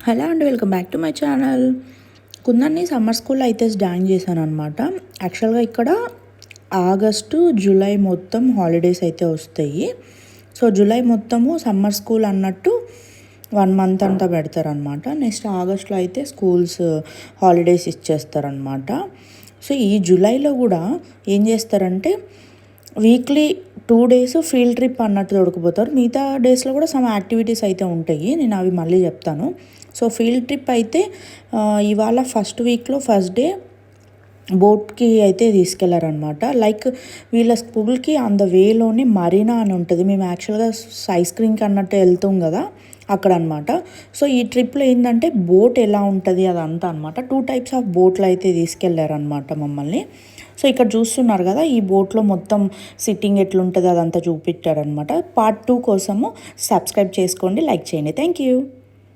Hello అండి, welcome back to my channel. కుందన్ని summer స్కూల్లో అయితే జాయిన్ చేశాను అనమాట. యాక్చువల్గా ఇక్కడ ఆగస్టు జూలై మొత్తం హాలిడేస్ అయితే వస్తాయి. సో జూలై మొత్తము సమ్మర్ స్కూల్ అన్నట్టు 1 మంత్ అంతా పెడతారనమాట. నెక్స్ట్ ఆగస్ట్లో అయితే స్కూల్స్ హాలిడేస్ ఇచ్చేస్తారనమాట. సో ఈ జూలైలో కూడా ఏం చేస్తారంటే వీక్లీ 2 days ఫీల్డ్ ట్రిప్ అన్నట్టు దొరికిపోతారు. మిగతా డేస్లో కూడా సమ్ యాక్టివిటీస్ అయితే ఉంటాయి, నేను అవి మళ్ళీ చెప్తాను. సో ఫీల్డ్ ట్రిప్ అయితే ఇవాళ ఫస్ట్ వీక్లో ఫస్ట్ డే బోట్కి అయితే తీసుకెళ్లారనమాట. లైక్ వీళ్ళ స్కూల్కి ఆన్ ద వేలోనే మరీనా అని ఉంటుంది. మేము యాక్చువల్గా ఐస్ క్రీమ్కి అన్నట్టు వెళ్తాం కదా, అక్కడ అనమాట. సో ఈ ట్రిప్లో ఏంటంటే బోట్ ఎలా ఉంటుంది అదంతా అనమాట. 2 types ఆఫ్ బోట్లు అయితే తీసుకెళ్లారనమాట మమ్మల్ని. సో ఇక్కడ చూస్తున్నారు కదా, ఈ బోట్లో మొత్తం సిట్టింగ్ ఎట్లుంటుంది అదంతా చూపించారనమాట. పార్ట్ 2 కోసము సబ్స్క్రైబ్ చేసుకోండి, లైక్ చేయండి. Thank you.